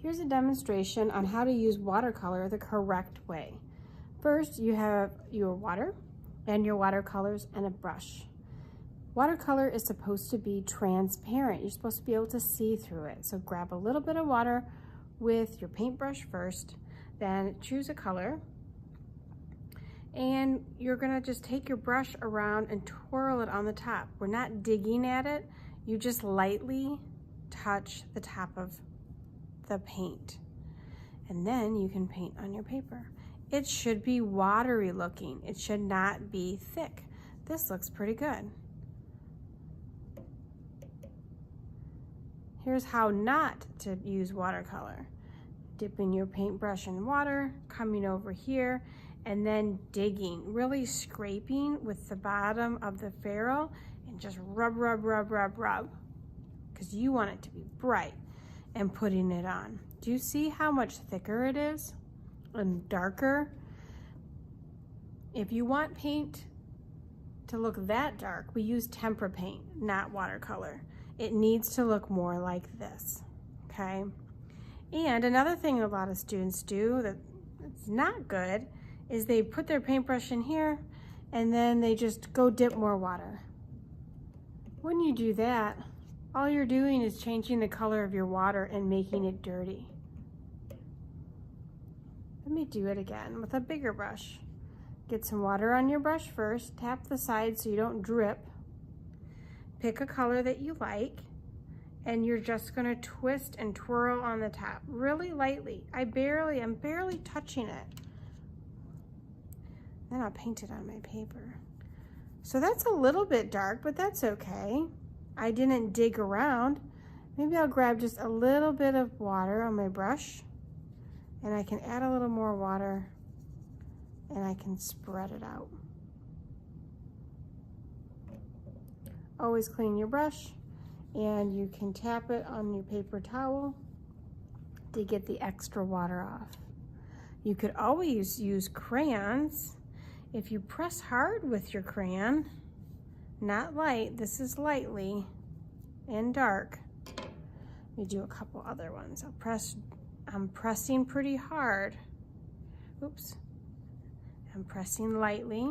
Here's a demonstration on how to use watercolor the correct way. First, you have your water and your watercolors and a brush. Watercolor is supposed to be transparent. You're supposed to be able to see through it. So grab a little bit of water with your paintbrush first, then choose a color, and you're gonna just take your brush around and twirl it on the top. We're not digging at it. You just lightly touch the top of the paint, and then you can paint on your paper. It should be watery looking. It should not be thick. This looks pretty good. Here's how not to use watercolor. Dipping your paintbrush in water, coming over here, and then digging, really scraping with the bottom of the ferrule and just rub, rub, rub, rub, rub, because you want it to be bright, and putting it on. Do you see how much thicker it is and darker? If you want paint to look that dark, we use tempera paint, not watercolor. It needs to look more like this, okay? And another thing a lot of students do that's not good is they put their paintbrush in here and then they just go dip more water. When you do that, all you're doing is changing the color of your water and making it dirty. Let me do it again with a bigger brush. Get some water on your brush first, tap the side so you don't drip. Pick a color that you like, and you're just gonna twist and twirl on the top really lightly. I'm barely touching it. Then I'll paint it on my paper. So that's a little bit dark, but that's okay. I didn't dig around. Maybe I'll grab just a little bit of water on my brush, and I can add a little more water, and I can spread it out. Always clean your brush, and you can tap it on your paper towel to get the extra water off. You could always use crayons. If you press hard with your crayon, not light, this is lightly and dark. Let me do a couple other ones. I'm pressing pretty hard. Oops. I'm pressing lightly.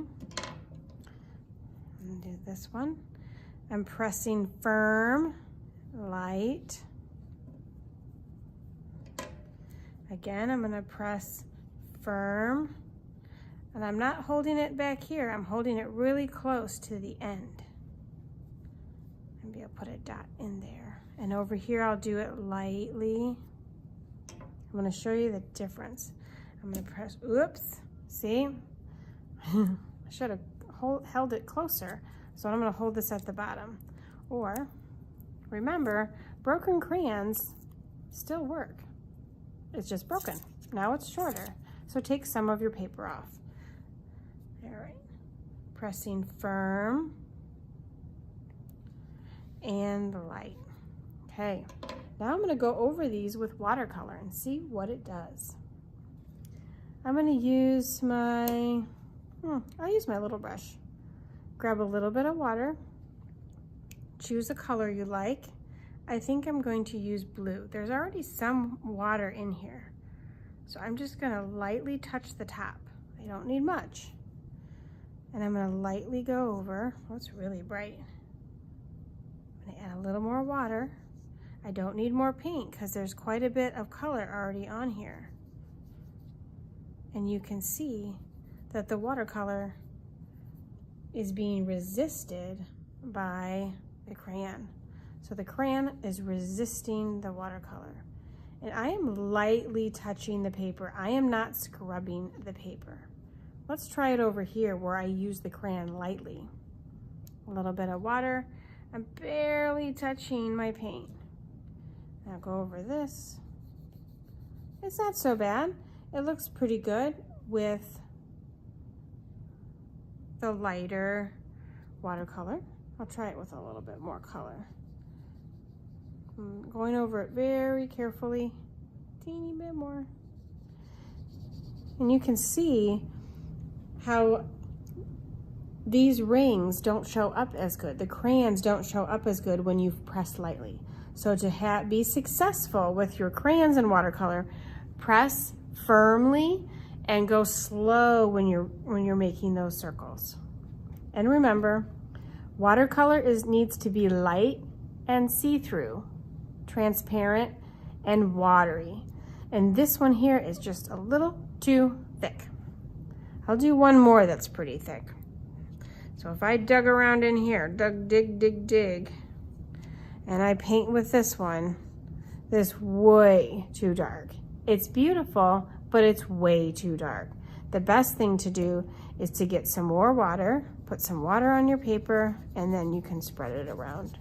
And do this one. I'm pressing firm, light. Again, I'm gonna press firm, and I'm not holding it back here. I'm holding it really close to the end. Maybe I'll put a dot in there. And over here, I'll do it lightly. I'm gonna show you the difference. I'm gonna press, oops, see? I should have held it closer. So I'm gonna hold this at the bottom. Or, remember, broken crayons still work. It's just broken. Now it's shorter. So take some of your paper off. All right, pressing firm and light. Okay, now I'm gonna go over these with watercolor and see what it does. I'm gonna use my, I'll use my little brush. Grab a little bit of water, choose a color you like. I think I'm going to use blue. There's already some water in here. So I'm just gonna lightly touch the top. I don't need much. And I'm gonna lightly go over, oh, it's really bright. I'm gonna add a little more water. I don't need more paint because there's quite a bit of color already on here. And you can see that the watercolor is being resisted by the crayon. So the crayon is resisting the watercolor. And I am lightly touching the paper. I am not scrubbing the paper. Let's try it over here where I use the crayon lightly. A little bit of water. I'm barely touching my paint. Now go over this. It's not so bad. It looks pretty good with the lighter watercolor. I'll try it with a little bit more color. I'm going over it very carefully, teeny bit more. And you can see how these rings don't show up as good. The crayons don't show up as good when you've pressed lightly. So to be successful with your crayons and watercolor, press firmly and go slow when you're making those circles. And remember, watercolor needs to be light and see-through, transparent and watery. And this one here is just a little too thick. I'll do one more that's pretty thick. So if I dug around in here, dig, and I paint with this one, this way too dark. It's beautiful, but it's way too dark. The best thing to do is to get some more water, put some water on your paper, and then you can spread it around.